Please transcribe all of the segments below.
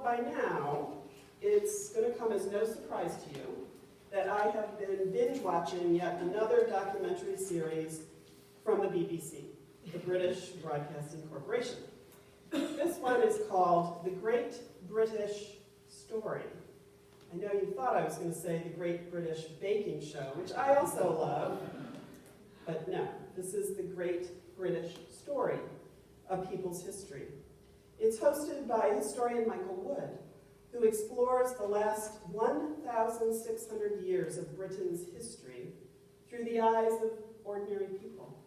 by now, it's going to come as no surprise to you that I have been binge watching yet another documentary series from the BBC, the British Broadcasting Corporation. This one is called The Great British Story. I know you thought I was going to say The Great British Baking Show, which I also love, but no, this is The Great British Story, a people's history. It's hosted by historian Michael Wood, who explores the last 1,600 years of Britain's history through the eyes of ordinary people.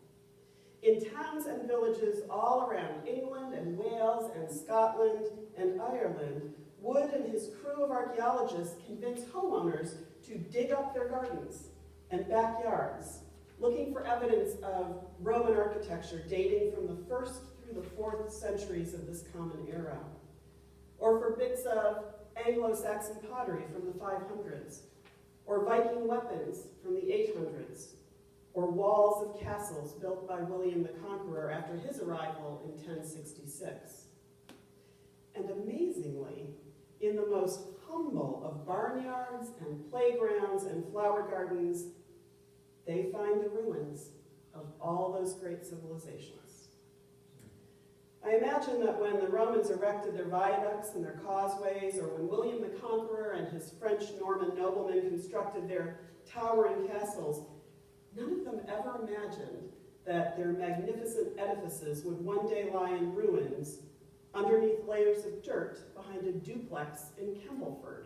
In towns and villages all around England and Wales and Scotland and Ireland, Wood and his crew of archaeologists convince homeowners to dig up their gardens and backyards, looking for evidence of Roman architecture dating from the 1st through the 4th centuries of this common era, or for bits of Anglo-Saxon pottery from the 500s, or Viking weapons from the 800s, or walls of castles built by William the Conqueror after his arrival in 1066. And amazingly, in the most humble of barnyards and playgrounds and flower gardens, they find the ruins of all those great civilizations. I imagine that when the Romans erected their viaducts and their causeways, or when William the Conqueror and his French Norman noblemen constructed their towering castles, none of them ever imagined that their magnificent edifices would one day lie in ruins underneath layers of dirt behind a duplex in Campbellford.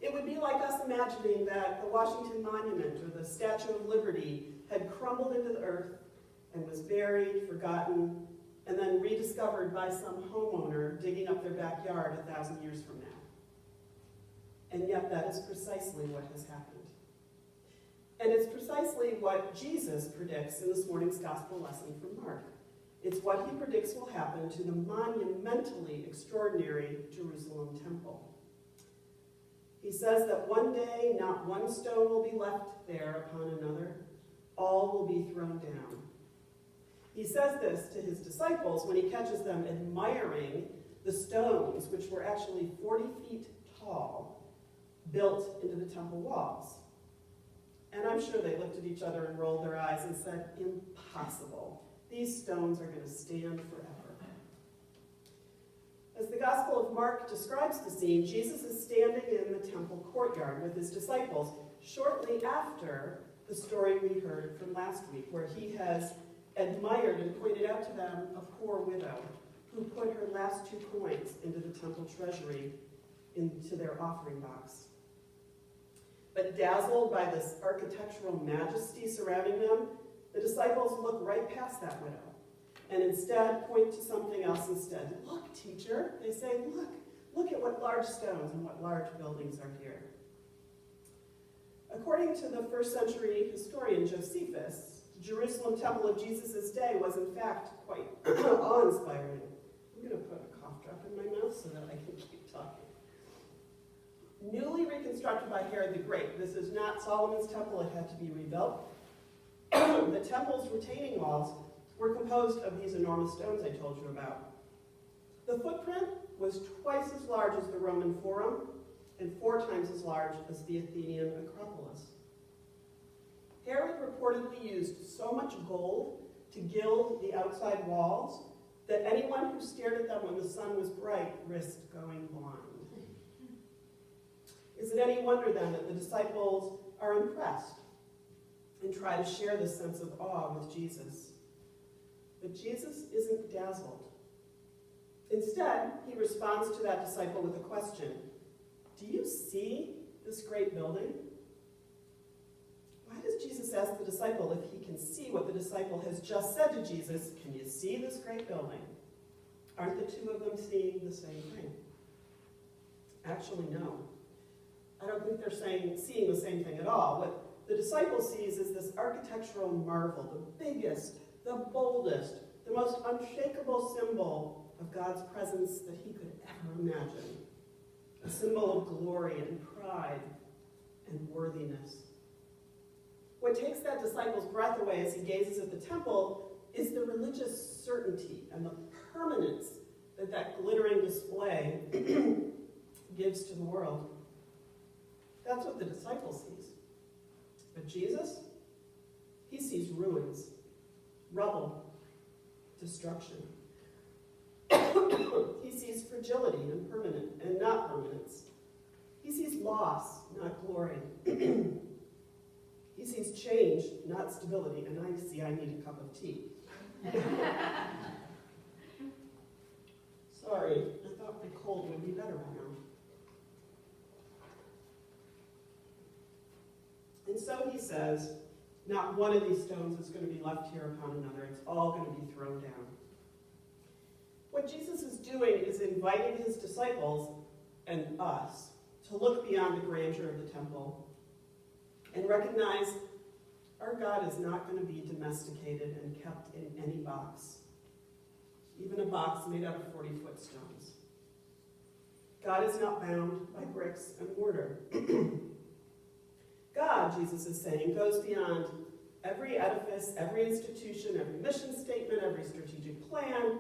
It would be like us imagining that the Washington Monument or the Statue of Liberty had crumbled into the earth and was buried, forgotten, and then rediscovered by some homeowner digging up their backyard 1,000 years from now. And yet that is precisely what has happened. And it's precisely what Jesus predicts in this morning's gospel lesson from Mark. It's what he predicts will happen to the monumentally extraordinary Jerusalem temple. He says that one day not one stone will be left there upon another, all will be thrown down. He says this to his disciples when he catches them admiring the stones, which were actually 40 feet tall, built into the temple walls. And I'm sure they looked at each other and rolled their eyes and said, impossible. These stones are going to stand forever. As the Gospel of Mark describes the scene, Jesus is standing in the temple courtyard with his disciples shortly after the story we heard from last week, where he has admired and pointed out to them a poor widow who put her last 2 coins into the temple treasury, into their offering box. But dazzled by this architectural majesty surrounding them, the disciples look right past that widow and instead point to something else instead. Look, teacher, they say, look at what large stones and what large buildings are here. According to the 1st century historian Josephus, the Jerusalem temple of Jesus' day was in fact quite awe-inspiring. I'm going to put a cough drop in my mouth so that I can keep talking. Newly reconstructed by Herod the Great, this is not Solomon's temple, it had to be rebuilt. The temple's retaining walls were composed of these enormous stones I told you about. The footprint was twice as large as the Roman Forum and 4 times as large as the Athenian Acropolis. Herod reportedly used so much gold to gild the outside walls that anyone who stared at them when the sun was bright risked going blind. Is it any wonder then that the disciples are impressed and try to share this sense of awe with Jesus? But Jesus isn't dazzled. Instead, he responds to that disciple with a question. Do you see this great building? Why does Jesus ask the disciple if he can see what the disciple has just said to Jesus? Can you see this great building? Aren't the two of them seeing the same thing? Actually, no. I don't think they're seeing the same thing at all. What the disciple sees is this architectural marvel, the biggest, the boldest, the most unshakable symbol of God's presence that he could ever imagine. A symbol of glory and pride and worthiness. What takes that disciple's breath away as he gazes at the temple is the religious certainty and the permanence that glittering display gives to the world. That's what the disciple sees. But Jesus, he sees ruins, rubble, destruction. He sees fragility and not permanence. He sees loss, not glory. He sees change, not stability. And I need a cup of tea. Sorry, I thought my cold would be better by now. And so he says, not one of these stones is going to be left here upon another. It's all going to be thrown down. What Jesus is doing is inviting his disciples and us to look beyond the grandeur of the temple and recognize our God is not going to be domesticated and kept in any box, even a box made out of 40-foot stones. God is not bound by bricks and mortar. God, Jesus is saying, goes beyond every edifice, every institution, every mission statement, every strategic plan,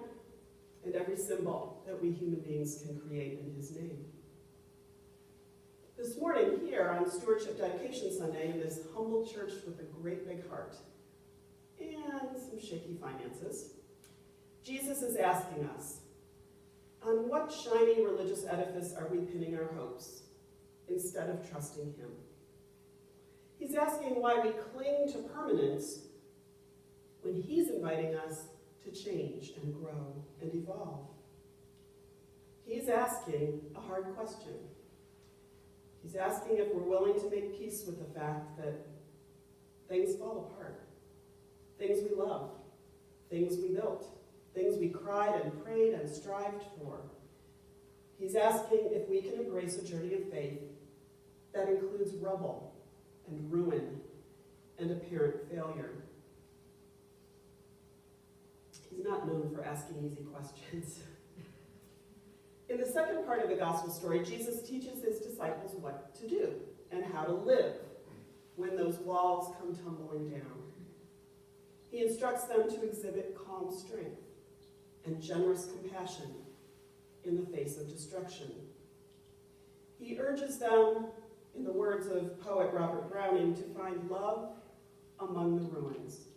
and every symbol that we human beings can create in his name. This morning here on Stewardship Dedication Sunday in this humble church with a great big heart and some shaky finances, Jesus is asking us, on what shiny religious edifice are we pinning our hopes instead of trusting him? He's asking why we cling to permanence when he's inviting us to change and grow and evolve. He's asking a hard question. He's asking if we're willing to make peace with the fact that things fall apart. Things we loved, things we built, things we cried and prayed and strived for. He's asking if we can embrace a journey of faith that includes rubble and ruin and apparent failure. He's not known for asking easy questions. In the second part of the gospel story, Jesus teaches his disciples what to do and how to live when those walls come tumbling down. He instructs them to exhibit calm strength and generous compassion in the face of destruction. He urges them, in the words of poet Robert Browning, to find love among the ruins.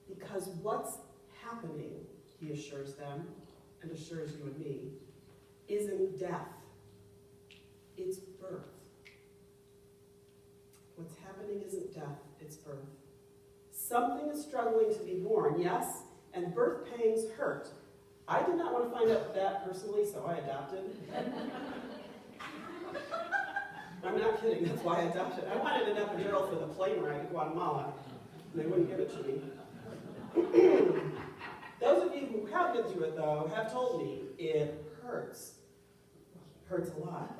Because what's happening, he assures them, and assures you and me, isn't death, it's birth. What's happening isn't death, it's birth. Something is struggling to be born, yes, and birth pangs hurt. I did not want to find out that personally, so I adopted. I'm not kidding, that's why I adopted. I wanted an epidural for the plane ride to Guatemala, and they wouldn't give it to me. Those of you who have been through it, though, have told me it hurts. Hurts a lot.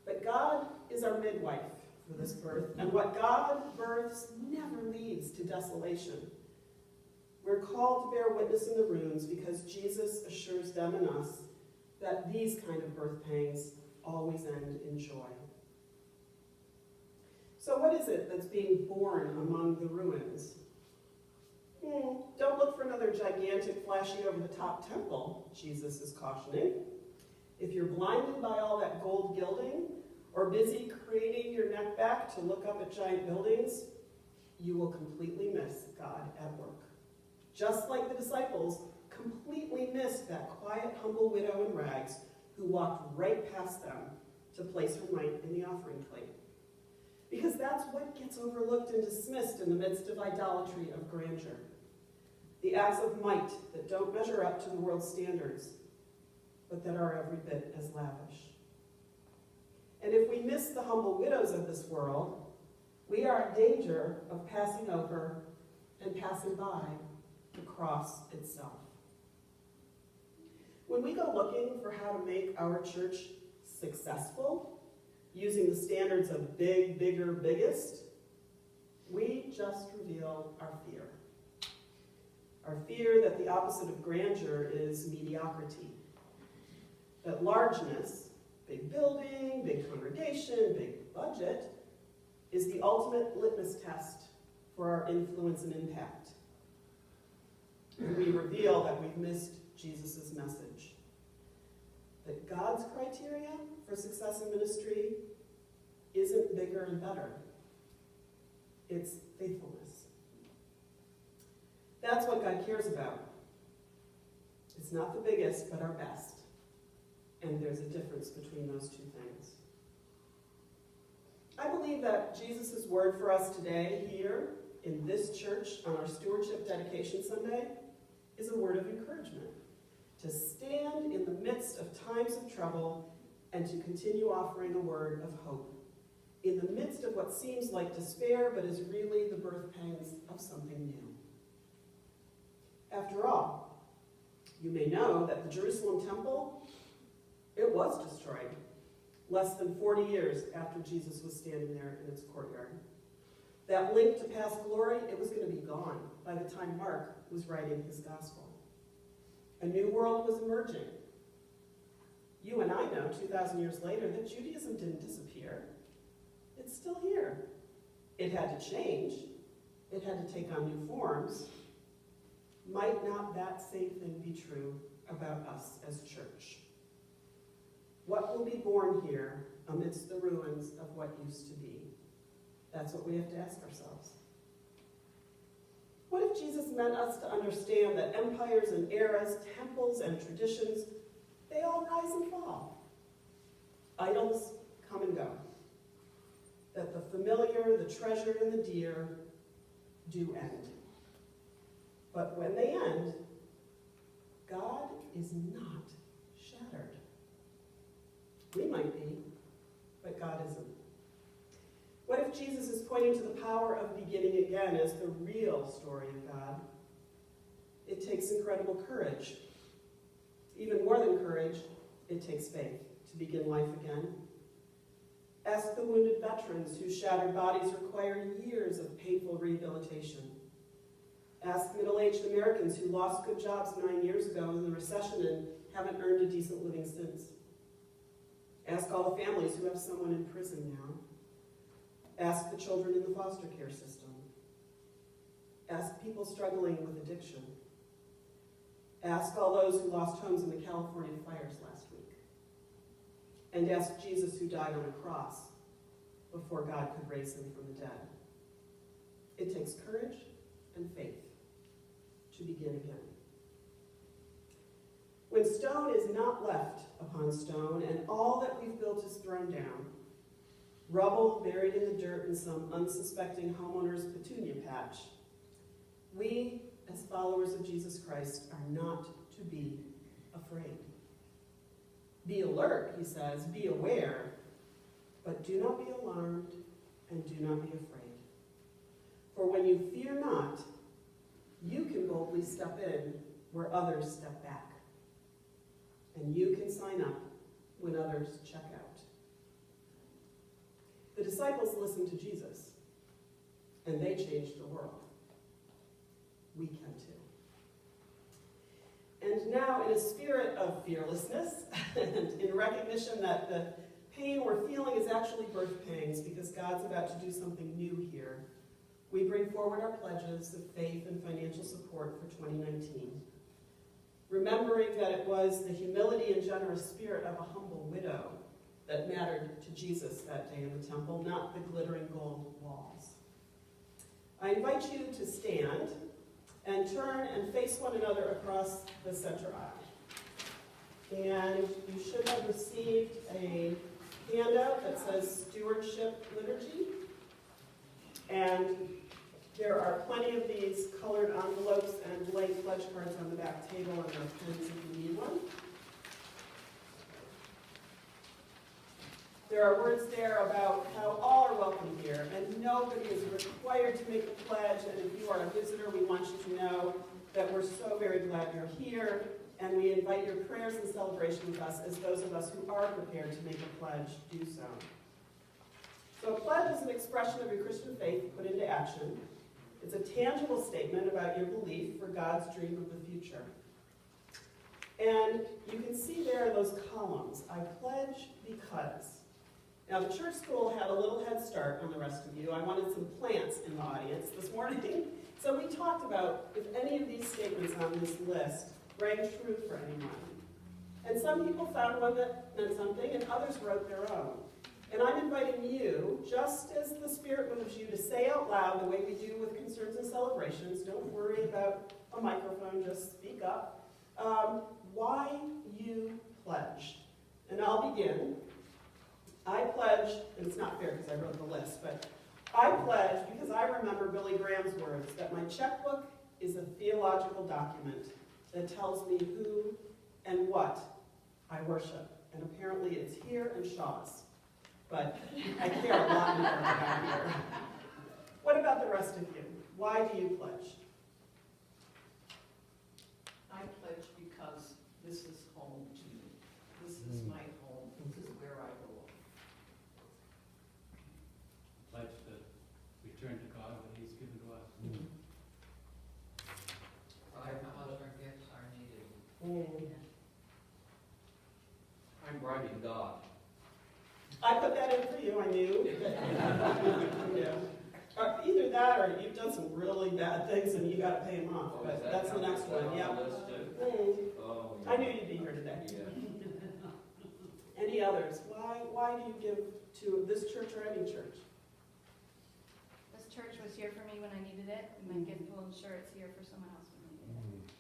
But God is our midwife for this birth, and what God births never leads to desolation. We're called to bear witness in the ruins because Jesus assures them and us that these kind of birth pangs always end in joy. So what is it that's being born among the ruins? Don't look for another gigantic, flashy, over-the-top temple, Jesus is cautioning. If you're blinded by all that gold gilding, or busy craning your neck back to look up at giant buildings, you will completely miss God at work. Just like the disciples completely missed that quiet, humble widow in rags who walked right past them to place her mite in the offering plate. Because that's what gets overlooked and dismissed in the midst of idolatry of grandeur. The acts of might that don't measure up to the world's standards, but that are every bit as lavish. And if we miss the humble widows of this world, we are in danger of passing over and passing by the cross itself. When we go looking for how to make our church successful, using the standards of big, bigger, biggest, we just reveal our fear. Our fear that the opposite of grandeur is mediocrity. That largeness, big building, big congregation, big budget, is the ultimate litmus test for our influence and impact. And we reveal that we've missed Jesus' message. That God's criteria for success in ministry isn't bigger and better. It's faithfulness. That's what God cares about. It's not the biggest, but our best. And there's a difference between those two things. I believe that Jesus' word for us today here in this church on our Stewardship Dedication Sunday is a word of encouragement. To stand in the midst of times of trouble and to continue offering a word of hope. In the midst of what seems like despair, but is really the birth pangs of something new. After all, you may know that the Jerusalem temple, it was destroyed less than 40 years after Jesus was standing there in its courtyard. That link to past glory, it was going to be gone by the time Mark was writing his gospel. A new world was emerging. You and I know 2,000 years later that Judaism didn't disappear. It's still here. It had to change. It had to take on new forms. Might not that same thing be true about us as church? What will be born here amidst the ruins of what used to be? That's what we have to ask ourselves. What if Jesus meant us to understand that empires and eras, temples and traditions, they all rise and fall? Idols come and go. That the familiar, the treasured, and the dear do end. But when they end, God is not shattered. We might be, but God isn't. What if Jesus is pointing to the power of beginning again as the real story of God? It takes incredible courage. Even more than courage, it takes faith to begin life again. Ask the wounded veterans whose shattered bodies require years of painful rehabilitation. Ask middle-aged Americans who lost good jobs 9 years ago in the recession and haven't earned a decent living since. Ask all the families who have someone in prison now. Ask the children in the foster care system. Ask people struggling with addiction. Ask all those who lost homes in the California fires last week. And ask Jesus who died on a cross before God could raise him from the dead. It takes courage and faith to begin again. When stone is not left upon stone and all that we've built is thrown down, rubble buried in the dirt in some unsuspecting homeowner's petunia patch, we, as followers of Jesus Christ, are not to be afraid. Be alert, he says, be aware, but do not be alarmed and do not be afraid. For when you fear not, you can boldly step in where others step back. And you can sign up when others check out. The disciples listened to Jesus, and they changed the world. We can too. And now, in a spirit of fearlessness, and in recognition that the pain we're feeling is actually birth pangs because God's about to do something new here, we bring forward our pledges of faith and financial support for 2019. Remembering that it was the humility and generous spirit of a humble widow that mattered to Jesus that day in the temple, not the glittering gold walls. I invite you to stand and turn and face one another across the center aisle. And you should have received a handout that says Stewardship Liturgy. And there are plenty of these colored envelopes and blank pledge cards on the back table, and there are pens if you need one. There are words there about how all are welcome here, and nobody is required to make a pledge, and if you are a visitor, we want you to know that we're so very glad you're here, and we invite your prayers and celebration with us as those of us who are prepared to make a pledge do so. So a pledge is an expression of your Christian faith put into action. It's a tangible statement about your belief for God's dream of the future. And you can see there those columns. I pledge because. Now, the church school had a little head start on the rest of you. I wanted some plants in the audience this morning. So we talked about if any of these statements on this list rang true for anyone. And some people found one that meant something, and others wrote their own. And I'm inviting you, just as the Spirit moves you, to say out loud the way we do with concerns and celebrations. Don't worry about a microphone, just speak up. Why you pledged. And I'll begin. I pledge, and it's not fair because I wrote the list, but I pledge because I remember Billy Graham's words that my checkbook is a theological document that tells me who and what I worship. And apparently it's here in Shaw's. But I care a lot more about here. What about the rest of you? Why do you pledge? I pledge because this is home to me. This is my home. This is where I belong. Pledge to return to God what He's given to us. Five our gifts are needed. I'm writing God. I put that in for you, I knew. Yeah. Either that or you've done some really bad things and you got to pay them off. Oh, But is that that's the count? next Is that one, on yeah. the list too? Oh, yeah. I knew you'd be here today. Yeah. Any others? Why do you give to this church or any church? This church was here for me when I needed it, and my gift will ensure it's here for someone else when they need it.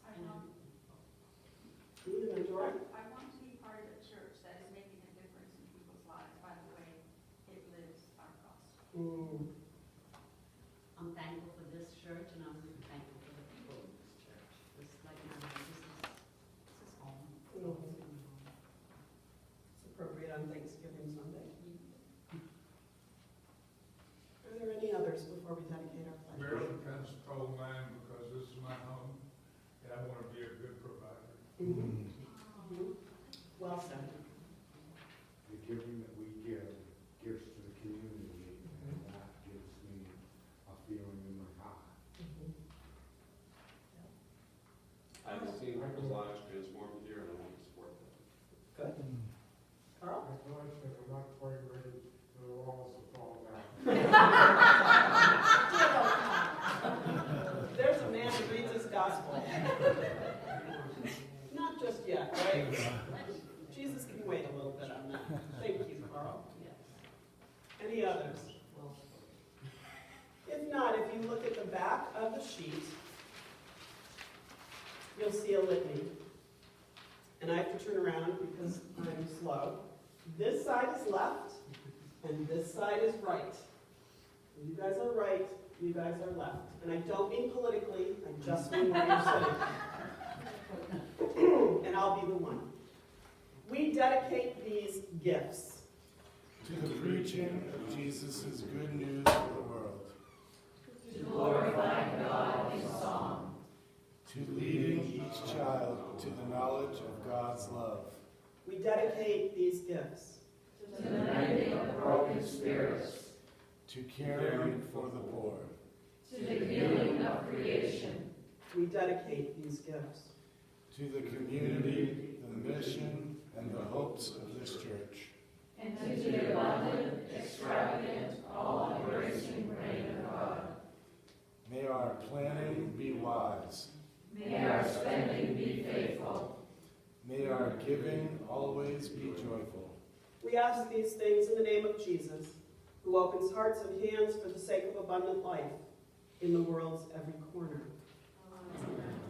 I want Either Joy? to be part of a church that is making a difference in people's lives by the way it lives our gospel. I'm thankful for this church, and I'm thankful for the people of this church. This is like this is home. It's appropriate on Thanksgiving Sunday. Are there any others before we dedicate our pledge? Maryland comes cold mine because this is my home, and I want to be a good provider. Well said. The giving that we give gives to the community, and that gives me a feeling in my heart. I've seen people's lives transformed here, and I want to support them. Good. Carl? I feel like I'm not quite ready for the walls to fall down. There's a man who reads his gospel. Not just yet, right? Jesus can wait a little bit on that. Thank you, Carl. Any others? If not, if you look at the back of the sheet, you'll see a litany. And I have to turn around because I'm slow. This side is left, and this side is right. You guys are right, you guys are left. And I don't mean politically, I just mean where you're sitting. And I'll be the one. We dedicate these gifts to the preaching of Jesus' good news for the world, To glorify God in song. to leading each child to the knowledge of God's love, We dedicate these gifts To the mending of broken spirits. to caring for the poor, To the healing of creation. We dedicate these gifts to the community, the mission, and the hopes of this church. And to the abundant, extravagant, all-embracing reign of God. May our planning be wise. May our spending be faithful. May our giving always be joyful. We ask these things in the name of Jesus, who opens hearts and hands for the sake of abundant life in the world's every corner.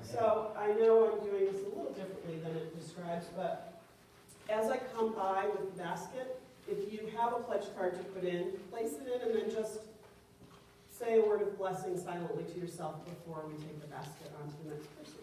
So I know I'm doing this a little differently than it describes, but as I come by with the basket, if you have a pledge card to put in, place it in and then just say a word of blessing silently to yourself before we take the basket on to the next person.